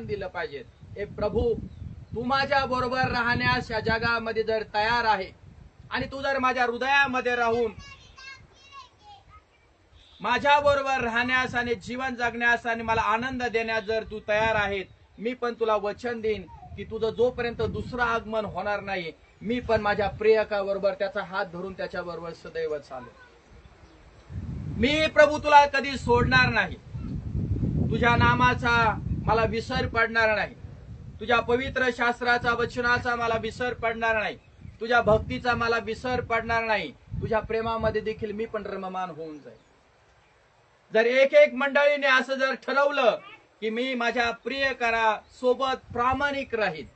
वचन दिलं पाहिजे. हे प्रभू, तू माझ्या बरोबर राहण्यास या जगामध्ये जर तयार आहे आणि तू जर माझ्या हृदयामध्ये राहून माझ्या बरोबर राहण्यास आणि जीवन जगण्यास आणि मला आनंद देण्यास जर तू तयार आहेत, मी पण तुला वचन देईन की तुझं जोपर्यंत दुसरं आगमन होणार नाही, मी पण माझ्या प्रियकाबरोबर त्याचा हात धरून त्याच्या बरोबर सदैव चालू. मी प्रभू तुला कधी सोडणार नाही. तुझ्या नामाचा मला विसर पडणार नाही. तुझ्या पवित्र शास्त्राचा वचनाचा मला विसर पडणार नाही. तुझ्या भक्तीचा मला विसर पडणार नाही. तुझ्या प्रेमामध्ये देखील मी पण रममान होऊन जाईल. जर एक एक मंडळीने असं जर ठरवलं की मी माझ्या प्रियकरा सोबत प्रामाणिक राहील,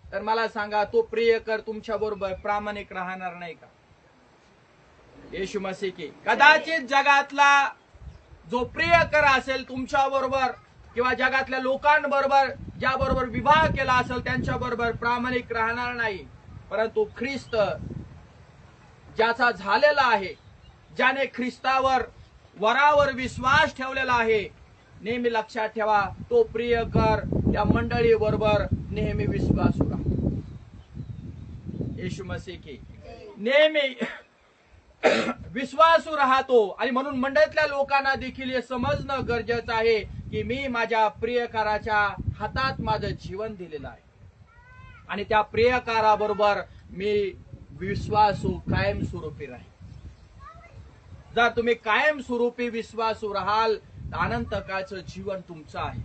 तर मला सांगा, तो प्रियकर तुमच्या बरोबर प्रामाणिक राहणार नाही का? येशू मसीह की कदाचित जगातला जो प्रियकर असेल तुमच्या बरोबर किंवा जगातल्या लोकांबरोबर ज्या बरोबर विवाह केला असेल त्यांच्या बरोबर प्रामाणिक राहणार नाही, परंतु ख्रिस्त ज्याचा झालेला आहे, ज्याने ख्रिस्तावर वरावर विश्वास ठेवलेला आहे, नेहमी लक्षात ठेवा, तो प्रियकर त्या मंडळी बरोबर नेहमी विश्वासू राहतो. येशू मसीह की नेहमी विश्वासू राहतो. आणि म्हणून मंडळीतल्या लोकांना देखील हे समजणं गरजेचं आहे की मी माझ्या प्रियकाराच्या हातात माझं जीवन दिलेलं आहे आणि त्या प्रियकाराबरोबर मी विश्वासू कायमस्वरूपी राहील. जर तुम्ही कायमस्वरूपी विश्वासू राहाल तर अनंत काळचं जीवन तुमचं आहे.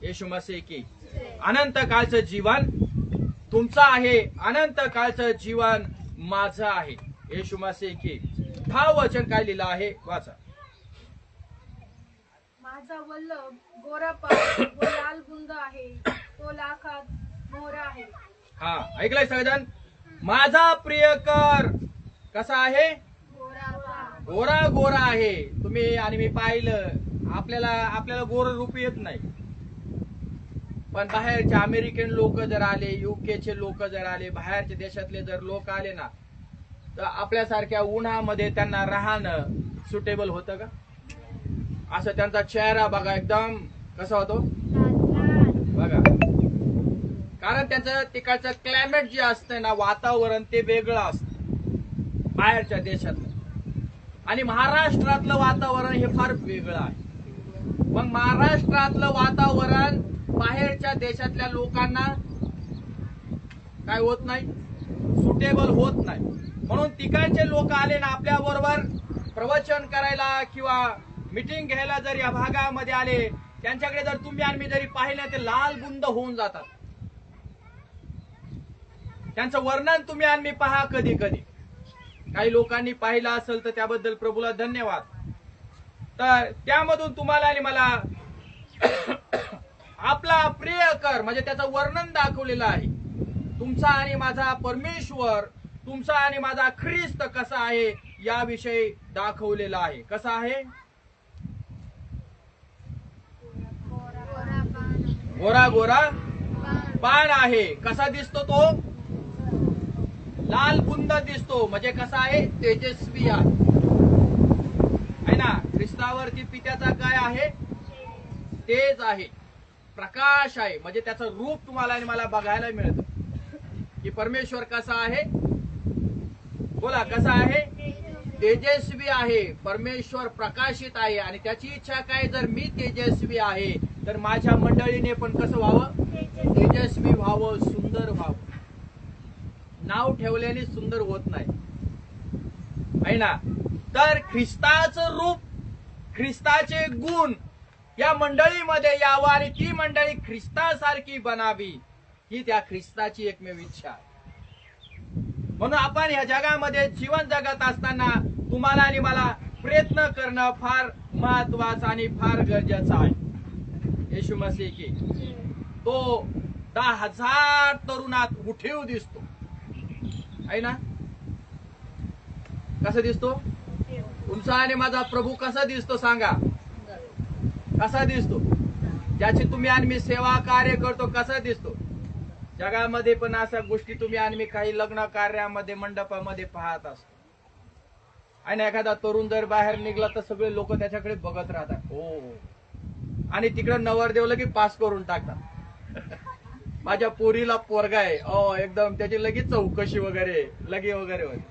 येशू मसीह की अनंत काळचं जीवन तुमचं आहे, अनंत काळचं जीवन माझं आहे. येशू मसीह की हा वचन काय लिहिलं आहे, वाचा. माझा वल्लभ गोरा पाट व लाल बुंद आहे, तो लाखात मोहरा आहे. हा, ऐकलंय सगळेजण? माझा प्रियकर कसा आहे? गोरा गोरा आहे. तुम्ही आणि मी पाहिलं, आपल्याला गोर रूप येत नाही, पण बाहेरचे अमेरिकन लोक जर आले, युकेचे लोक जर आले, बाहेरच्या देशातले जर लोक आले ना, तर आपल्यासारख्या उन्हामध्ये त्यांना राहणं सुटेबल होतं का? असं त्यांचा चेहरा बघा, एकदम कसा होतो बघा. कारण त्यांचं तिकडचं क्लायमेट जे असतं ना, वातावरण ते वेगळं असतं बाहेरच्या देशातलं, आणि महाराष्ट्रातलं वातावरण हे फार वेगळं आहे. मग महाराष्ट्रातलं वातावरण बाहेरच्या देशातल्या लोकांना काय होत नाही, सुटेबल होत नाही. म्हणून तिकडचे लोक आले ना आपल्या बरोबर प्रवचन करायला किंवा मीटिंग घ्यायला जर या भागामध्ये आले, त्यांच्याकडे जर तुम्ही आणि मी जरी पाहिलं ते लाल बुंद होऊन जातात. त्यांचं वर्णन तुम्ही आणि मी पहा कधी कधी. काही लोकांनी पाहिलं असेल तर त्याबद्दल प्रभूला धन्यवाद. तर त्यामधून तुम्हाला आणि मला आपला प्रियकर म्हणजे त्याचं वर्णन दाखवलेलं आहे. तुमचा आणि माझा परमेश्वर, तुमचा आणि माझा ख्रिस्त कसा आहे याविषयी दाखवलेला आहे. कसा आहे? गोरा गोरा पाण आहे. कसा दिसतो तो? लाल बुंद दिसतो. म्हणजे कसा आहे? तेजस्वी आहे ना. ख्रिस्तावरती पित्याचा काय आहे? तेज आहे, प्रकाश आहे. म्हणजे त्याचं रूप तुम्हाला आणि मला बघायला मिळतं की परमेश्वर कसा आहे. बोला, कसा आहे? तेजस्वी आहे. परमेश्वर प्रकाशित आहे आणि त्याची इच्छा काय, जर मी तेजस्वी आहे तर माझ्या मंडळीने पण कसं व्हावं? तेजस्वी व्हावं, सुंदर व्हावं. नाव ठेवल्याने सुंदर होत नाही आहे ना. तर ख्रिस्ताचं रूप, ख्रिस्ताचे गुण या मंडळीमध्ये यावं आणि ती मंडळी ख्रिस्तासारखी बनावी, ही त्या ख्रिस्ताची एकमेव इच्छा आहे. म्हणून आपण या जगामध्ये जीवन जगत असताना तुम्हाला आणि मला प्रयत्न करणं फार महत्वाचं आणि फार गरजेचं आहे. येशू मसीह की तो 10,000 तरुणात उठीव दिसतो आहे ना. कसा दिसतो? तुमचा आणि माझा प्रभू कसा दिसतो सांगा? कसा दिसतो? ज्याची तुम्ही आणि मी सेवा कार्य करतो कसा दिसतो? जगामध्ये पण अशा गोष्टी तुम्ही आणि मी काही लग्न कार्यामध्ये, मंडपामध्ये पाहत असतो. आणि एखादा तरुण जर बाहेर निघला तर सगळे लोक त्याच्याकडे बघत राहतात. हो, आणि तिकडं नवरदेव की पास करून टाकतात. माझ्या पोरीला पोरगा आहे, एकदम त्याची लगेच चौकशी वगैरे लगे वगैरे होते.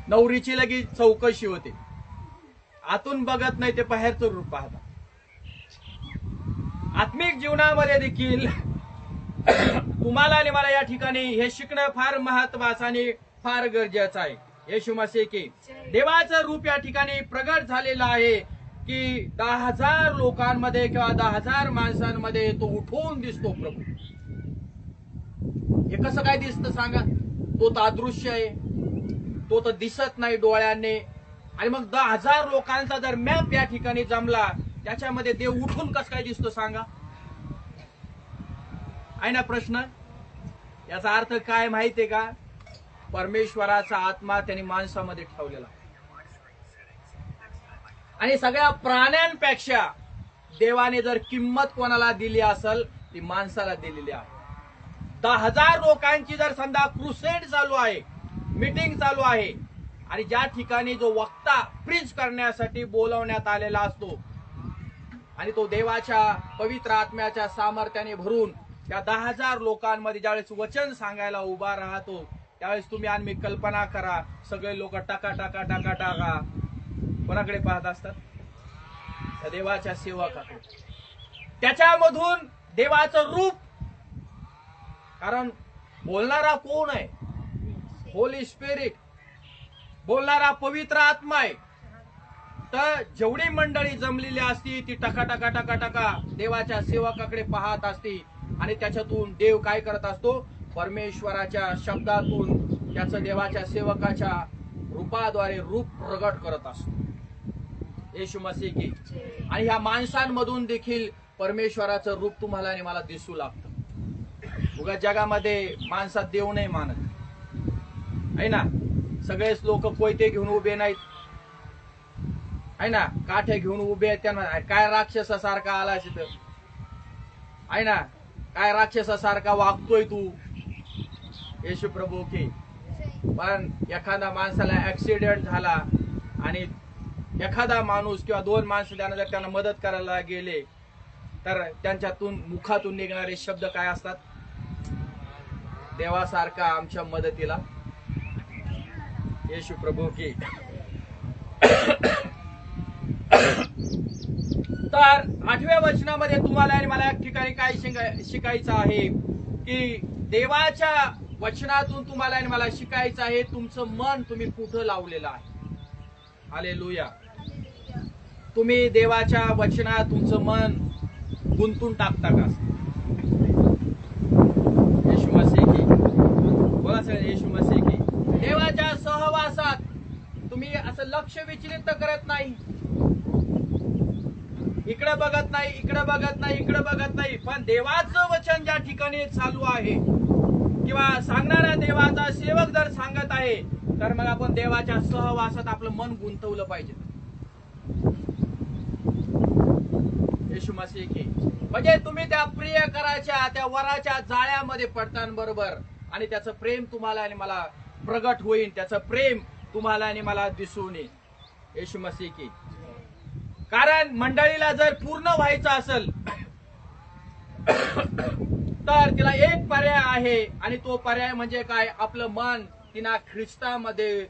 नवरीची लगेच चौकशी होते. आतून बघत नाही, ते बाहेरचं रूप पाहतात. आत्मिक जीवनामध्ये देखील तुम्हाला आणि मला या ठिकाणी हे शिकणं फार महत्वाचं आणि फार गरजेचं आहे. येशू मसीह की देवाचं रूप या ठिकाणी प्रगट झालेलं आहे की 10,000 लोकांमध्ये किंवा 10,000 माणसांमध्ये तो उठून दिसतो प्रभू. हे कसं काय दिसतं सांगा? तो तर अदृश्य आहे, तो तर दिसत नाही डोळ्यांनी. आणि मग 10,000 लोकांचा जर मॅप या ठिकाणी जमला, त्याच्यामध्ये देव उठून कसं काय दिसतो सांगा? आहे ना प्रश्न? याचा अर्थ काय माहितीये का? परमेश्वराचा आत्मा त्यांनी माणसामध्ये ठेवलेला. आणि सगळ्या प्राण्यांपेक्षा देवाने जर किंमत कोणाला दिली असेल, ती माणसाला दिलेली आहे. 10,000 लोकांची जर समजा क्रुसेड चालू आहे, मीटिंग चालू आहे, आणि ज्या ठिकाणी जो वक्ता प्रीच करण्यासाठी बोलवण्यात आलेला असतो आणि तो देवाच्या पवित्र आत्म्याच्या सामर्थ्याने भरून त्या 10,000 लोकांमध्ये ज्यावेळेस वचन सांगायला उभा राहतो, त्यावेळेस तुम्ही आणि मी कल्पना करा, सगळे लोक टाका टाका टाका टाका कोणाकडे पाहत असतात? त्या देवाच्या सेवकाकडे. त्याच्यामधून देवाचं रूप, कारण बोलणारा कोण आहे? Holy spirit. बोलणारा पवित्र आत्मा आहे. तर जेवढी मंडळी जमलेली असती ती टका टका टका टका देवाच्या सेवकाकडे पाहत असती, आणि त्याच्यातून देव काय करत असतो? परमेश्वराच्या शब्दातून त्याचं देवाच्या सेवकाच्या रूपाद्वारे रूप प्रगट करत असतो. येशू मसीह की. आणि ह्या माणसांमधून देखील परमेश्वराचं रूप तुम्हाला आणि मला दिसू लागतं. उगा जगामध्ये माणसात देव नाही मानत आहे ना. सगळेच लोक कोयते घेऊन उभे नाहीत आहे ना, काठ्या घेऊन उभे आहेत. त्यांना काय राक्षसासारखा आला तिथं आहे ना, काय राक्षसासारखा वागतोय तू? येशू प्रभू की. पण एखादा माणसाला ऍक्सिडेंट झाला आणि एखादा माणूस किंवा 2 माणसं जर त्यांना मदत करायला गेले, तर त्यांच्यातून मुखातून निघणारे शब्द काय असतात? देवासारखा आमच्या मदतीला. येशू प्रभू की. तर 8व्या वचनामध्ये तुम्हाला आणि मला एक ठिकाणी काय शिकायचं आहे की देवाच्या वचनातून तुम्हाला आणि मला शिकायचं आहे, तुमचं मन तुम्ही कुठं लावलेलं आहे. हालेलुया. तुम्ही देवाच्या वचनात तुमचं मन गुंतून टाकता का? येशू मसीह की. बोला सगळे येशू मसीह की. देवाच्या सहवासात तुम्ही असं लक्ष विचलित करत नाही, इकडे बघत नाही, इकडे बघत नाही, इकडे बघत नाही, पण देवाचं वचन ज्या ठिकाणी चालू आहे किंवा सांगणारा देवाचा सेवक जर सांगत आहे, तर मग आपण देवाच्या सहवासात आपलं मन गुंतवलं पाहिजे. येशू मसीह की. म्हणजे तुम्ही त्या प्रिय कराच्या त्या वराच्या जाळ्यामध्ये पडतांबरोबर, आणि त्याचं प्रेम तुम्हाला आणि मला प्रगट होईल, त्याचं प्रेम तुम्हाला आणि मला दिसून येईल. येशू मसीह की. कारण मंडळीला जर पूर्ण व्हायचं असेल तर तिला एक पर्याय आहे, आणि तो पर्याय म्हणजे काय? आपलं मन तिला ख्रिस्तामध्ये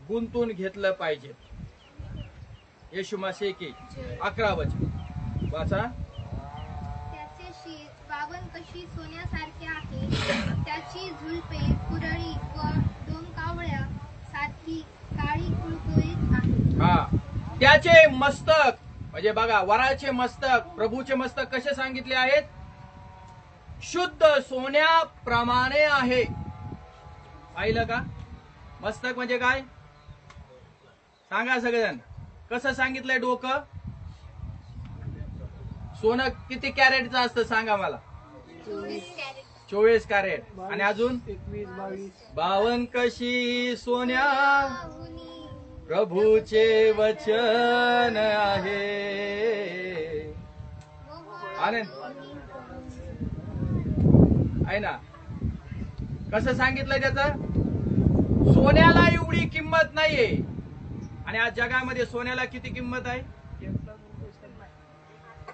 गुंतून घेतलं पाहिजे. येशू मसीह की. 11 वचन वाचा. त्याचे शीर बावन कशी सोन्यासारखे आहे, त्याची झुलपे कुरळी व डोंकावळ्या सारखी काळी कुळकुळीत आहे. हा, त्याचे मस्तक म्हणजे बघा, वराचे मस्तक, प्रभूचे मस्तक कसे सांगितले आहेत? शुद्ध सोन्याप्रमाणे आहे. पाहिलं का? मस्तक म्हणजे काय सांगा सगळेजण? कसं सांगितलंय? डोकं सोनं किती कॅरेटचं असतं सांगा मला? 24 कॅरेट. आणि अजून 22 कशी सोन्या प्रभूचे वचन आहे. आहे ना? कसं सांगितलंय त्याचं? सोन्याला एवढी किंमत नाहीये, आणि आज जगामध्ये सोन्याला किती किंमत आहे?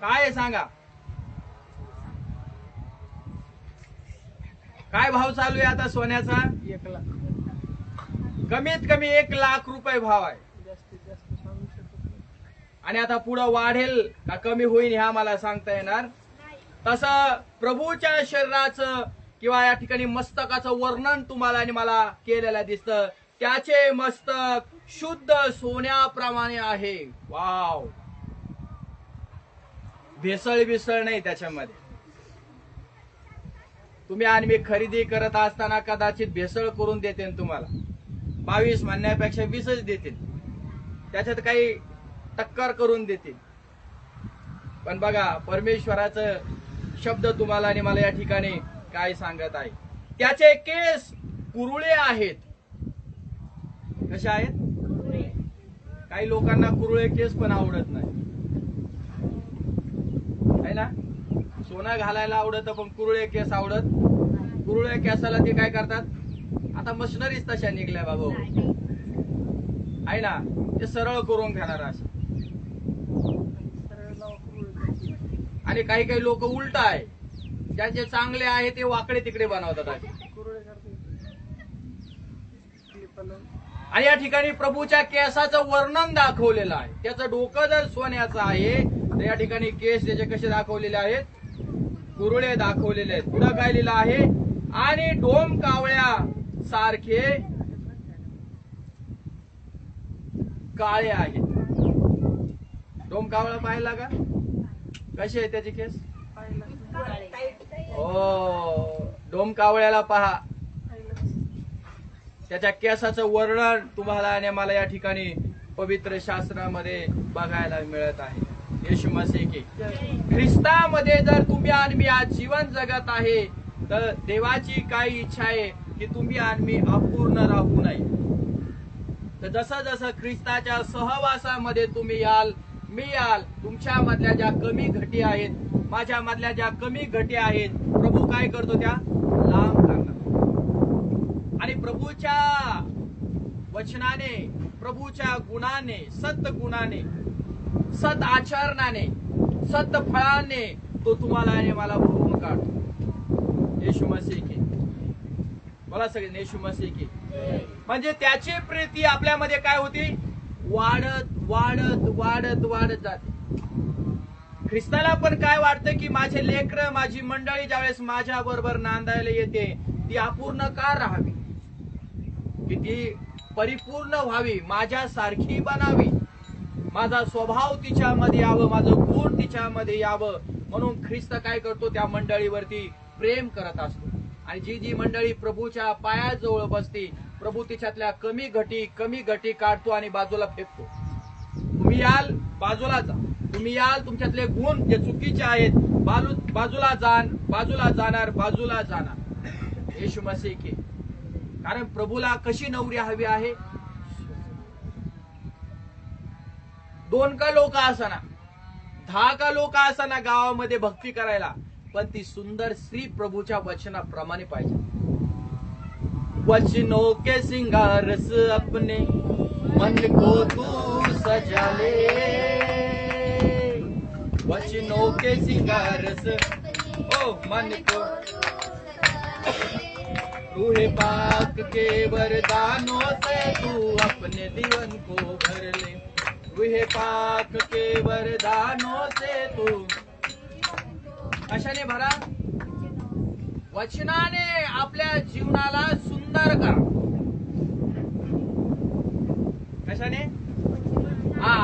काय आहे सांगा? काय भाव चालू आहे आता सोन्याचा? 1 लाख. कमीत कमी 1 लाख रुपये भाव आहे. जास्तीत जास्त सांगू शकत नाही. आणि आता पुढे वाढेल का कमी होईल हे आम्हाला सांगता येणार. तसं प्रभूच्या शरीराचं किंवा या ठिकाणी मस्तकाचं वर्णन तुम्हाला आणि मला केलेलं दिसतं. त्याचे मस्तक शुद्ध सोन्याप्रमाणे आहे. वाव, भेसळ बिसळ नाही त्याच्यामध्ये. तुम्ही आणि मी खरेदी करत असताना कदाचित भेसळ करून देते तुम्हाला, 22 म्हणण्यापेक्षा 20च देतील, त्याच्यात काही टक्कर करून देतील. पण बघा परमेश्वराचं शब्द तुम्हाला आणि मला या ठिकाणी काय सांगत आहे. त्याचे केस कुरुळे आहेत. कसे आहेत? काही लोकांना कुरुळे केस पण आवडत नाही, है ना? सोनं घालायला आवडत पण कुरुळे केस आवडत. कुरुळे केसाला ते काय करतात? आता मशिनरीज तशा निघल्या बाबा, आहे ना? ते सरळ करून घेणार असं. सरळ लावा कुरुळे. आणि काही काही लोक उलट आहे, ज्याचे चांगले आहे ते वाकडे तिकडे बनवतात. कुरुळे करते. क्लिपला. आणि या ठिकाणी प्रभूच्या केसाचं वर्णन दाखवलेलं आहे. त्याचं डोकं जर सोन्याचं आहे तर या ठिकाणी केस त्याचे कसे दाखवलेले आहेत? कुरुळे दाखवलेले आहेत. पुढे काय लिहिलं आहे? आणि डोम कावळ्या सारखे काळे आहेत. डोम कावळा पाहिला का? कसे आहे त्याचे केस? हो, डोम कावळ्याला पहा. त्याच्या केसाचं वर्णन तुम्हाला आणि मला या ठिकाणी पवित्र शास्त्रामध्ये बघायला मिळत आहे. येशू मसीह की ख्रिस्तामध्ये जर तुम्ही आणि मी आज जीवन जगत आहे तर देवाची काय इच्छा आहे की तुम्ही आणि मी अपूर्ण राहू नये. तर जसं जसं ख्रिस्ताच्या सहवासामध्ये तुम्ही याल, मी याल, तुमच्या मधल्या ज्या कमी घटी आहेत, माझ्या मधल्या ज्या कमी घटी आहेत, प्रभू काय करतो? त्या लांब करणार. आणि प्रभूच्या वचनाने, प्रभूच्या गुणाने, सद्गुणाने, सद आचरणाने, सद फळाने तो तुम्हाला आणि मला भरून काढतो. येशू मसीह की मला सगळे येशू मसीह की म्हणजे त्याची प्रीती आपल्यामध्ये काय होती? वाढत वाढत वाढत वाढत जाते. ख्रिस्ताला पण काय वाटतं की माझे लेकरं, माझी मंडळी ज्यावेळेस माझ्या बरोबर नांदायला येते ती अपूर्ण का राहावी, की ती परिपूर्ण व्हावी, माझ्या सारखी बनावी, माझा स्वभाव तिच्यामध्ये यावं, माझं गुण तिच्यामध्ये यावं. म्हणून ख्रिस्त काय करतो? त्या मंडळीवरती प्रेम करत असतो. आणि जी जी मंडळी प्रभूच्या पायाजवळ बसते, प्रभू तिच्यातल्या कमी घटी काढतो आणि बाजूला फेकतो. तुम्ही याल, बाजूला जा. तुम्ही याल, तुमच्यातले गुण जे चुकीचे आहेत बाजूला जाणार, बाजूला जाणार. येशू मसीह की कारण प्रभूला कशी नवरी हवी आहे? 2 का लोक असना, 10 का लोक असना गावामध्ये भक्ती करायला, पण ती सुंदर स्त्री प्रभूच्या वचनाप्रमाणे पाहिजे. वचनों के सिंगार से अपने मन को तू सजा ले, वचनों के सिंगार से ओ मन को रूहे पाक के वरदानों से तू अपने जीवन को भर ले, रूहे पाक के वरदानों से तू कशाने भरा? वचनाने आपल्या जीवनाला सुंदर करा. कशाने?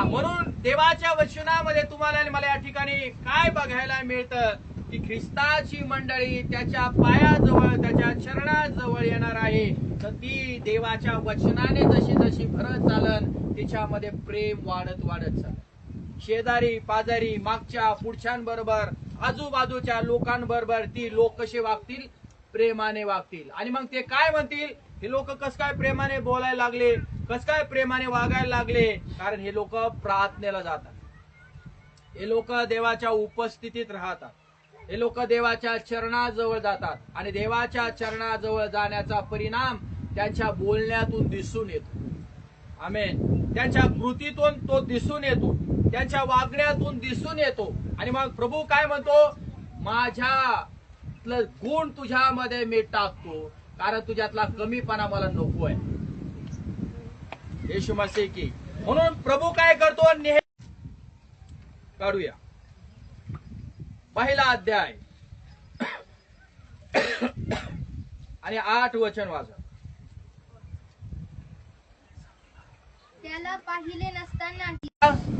म्हणून देवाच्या वचनामध्ये तुम्हाला आणि मला या ठिकाणी काय बघायला मिळतं की ख्रिस्ताची मंडळी त्याच्या पायाजवळ, त्याच्या चरणाजवळ येणार आहे. तर ती देवाच्या वचनाने जशी जशी भरत चालन तिच्यामध्ये प्रेम वाढत वाढत चाल. शेजारी पाजारी, मागच्या पुढच्यांबरोबर, आजूबाजूच्या लोकांबरोबर ती लोक कसे वागतील? प्रेमाने वागतील. आणि मग ते काय म्हणतील? हे लोक कस काय प्रेमाने बोलायला लागले, कस काय प्रेमाने वागायला लागले? कारण हे लोक प्रार्थनेला जातात, हे लोक देवाच्या उपस्थितीत राहतात, हे लोक देवाच्या चरणाजवळ जातात. आणि देवाच्या चरणाजवळ जाण्याचा परिणाम त्यांच्या बोलण्यातून दिसून येतो. आमेन. त्यांच्या कृतीतून तो दिसून येतो. त्यांच्या वागण्यातून दिसून येतो. आणि मग प्रभू काय म्हणतो, माझ्यातलं गुण तुझ्यामध्ये मी टाकतो, कारण तुझ्यातला कमीपणा मला नको आहे. येशू मसीह की. म्हणून प्रभू काय करतो, काढूया पहिला अध्याय आणि 8 वचन वाचा. त्याला पाहिले नसतानाही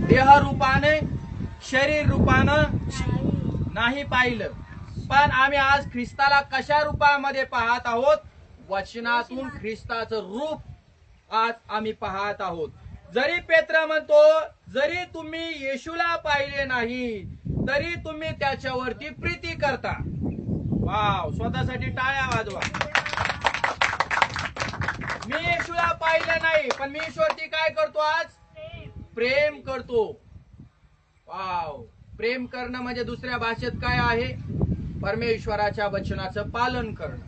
देह रूपाने शरीर रूपानं नाही पाहिलं, पण आम्ही आज ख्रिस्ताला कशा रूपामध्ये पाहत आहोत, वचनातून ख्रिस्ताचं रूप आज आम्ही पाहत आहोत. जरी पेत्र म्हणतो, जरी तुम्ही येशूला पाहिले नाही तरी तुम्ही त्याच्यावरती प्रीती करता. वाव, स्वतःसाठी टाळ्या वाजवा. मी येशूला पाहिलं नाही, पण मी ईश्वरती काय करतो, आज प्रेम करतो. वाव, प्रेम करणं म्हणजे दुसऱ्या भाषेत काय आहे, परमेश्वराच्या वचनाचं पालन करणं.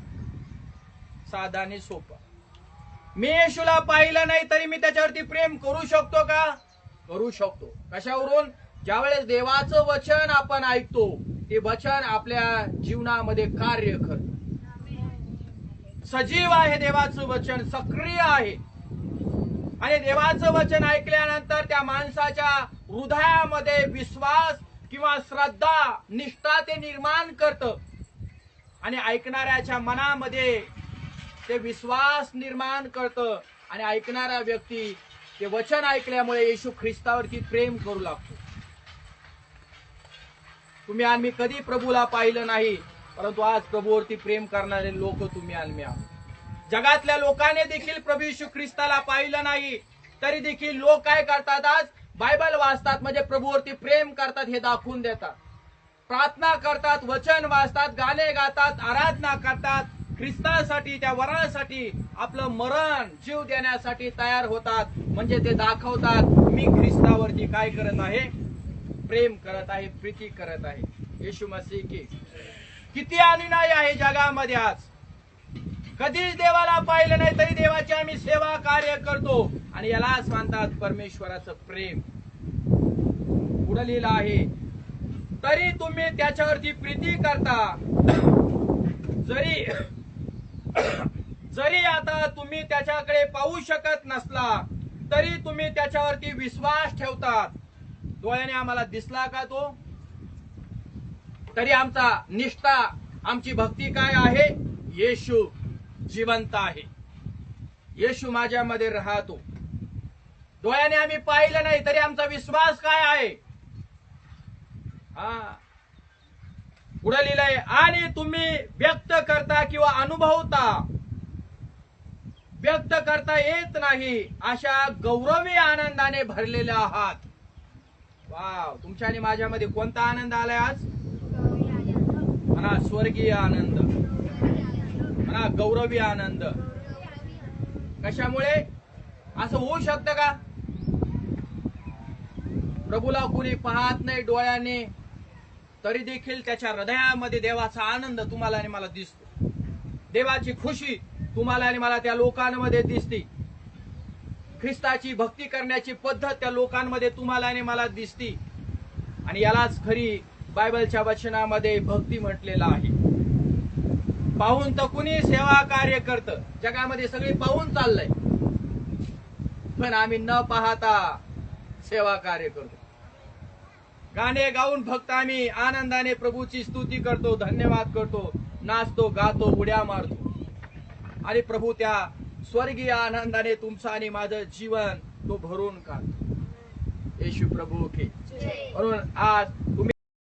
साधा आणि सोपं. मी येशूला पाहिलं नाही तरी मी त्याच्यावरती प्रेम करू शकतो का? करू शकतो. कशावरून? ज्यावेळेस देवाचं वचन आपण ऐकतो, ते वचन आपल्या जीवनामध्ये कार्य करतं. सजीव आहे देवाचं वचन, सक्रिय आहे. आणि देवाचं वचन ऐकल्यानंतर त्या माणसाच्या हृदयामध्ये विश्वास किंवा श्रद्धा, निष्ठा ते निर्माण करतं. आणि ऐकणाऱ्याच्या मनामध्ये ते विश्वास निर्माण करतं. आणि ऐकणारा व्यक्ती ते वचन ऐकल्यामुळे येशू ख्रिस्तावरती प्रेम करू लागतो. तुम्ही आणि मी कधी प्रभूला पाहिलं नाही, परंतु आज प्रभूवरती प्रेम करणारे लोक तुम्ही आणि मी आहोत. जगातल्या लोकांनी देखील प्रभू येशू ख्रिस्ताला पाहिलं नाही तरी देखील लोक काय करतात, आज बायबल वाचतात, म्हणजे प्रभूवरती प्रेम करतात हे दाखवून देतात. प्रार्थना करतात, वचन वाचतात, गाणे गातात, आराधना करतात, ख्रिस्तासाठी, त्या वरासाठी आपलं मरण जीव देण्यासाठी तयार होतात. म्हणजे ते दाखवतात, मी ख्रिस्तावरती काय करत आहे, प्रेम करत आहे, प्रीती करत आहे. येशू मसीह की. किती अनुयायी आहे जगामध्ये आज, कधीच देवाला पाहिलं नाही तरी देवाची आम्ही सेवा कार्य करतो. आणि यालाच म्हणतात परमेश्वराचं प्रेम. पुढे लिहिलं आहे, तरी तुम्ही त्याच्यावरती प्रीती करता. जरी आता तुम्ही त्याच्याकडे पाहू शकत नसला तरी तुम्ही त्याच्यावरती विश्वास ठेवतात. डोळ्याने आम्हाला दिसला का तो, तरी आमचा निष्ठा, आमची भक्ती काय आहे, येशू जिवंत आहे, येशू माझ्यामध्ये राहतो. डोळ्याने आम्ही पाहिलं नाही तरी आमचा विश्वास काय आहे. पुढे लिहिलंय, आणि तुम्ही व्यक्त करता किंवा अनुभवता, व्यक्त करता येत नाही अशा गौरवी आनंदाने भरलेले आहात. वाव, तुमच्या आणि माझ्यामध्ये कोणता आनंद आलाय आज? म्हणा स्वर्गीय आनंद, म्हणा गौरवी आनंद. कशामुळे असं होऊ शकतं का? प्रभूला कुणी पाहत नाही डोळ्याने, तरी देखील त्याच्या हृदयामध्ये देवाचा आनंद तुम्हाला आणि मला दिसतो. देवाची खुशी तुम्हाला आणि मला त्या लोकांमध्ये दिसते. ख्रिस्ताची भक्ती करण्याची पद्धत त्या लोकांमध्ये तुम्हाला आणि मला दिसते. आणि यालाच खरी बायबलच्या वचनामध्ये भक्ती म्हटलेलं आहे. पाहून तर कुणी सेवा कार्य करतं, जगामध्ये सगळी पाहून चाललंय, पण आम्ही न पाहता सेवा कार्य करतो. गाणे गाऊन फक्त आम्ही आनंदाने प्रभूची स्तुती करतो, धन्यवाद करतो, नाचतो, गातो, उड्या मारतो. आणि प्रभू त्या स्वर्गीय आनंदाने तुमचं आणि माझं जीवन तो भरून काढतो. येशू प्रभू की. म्हणून आज तुम्ही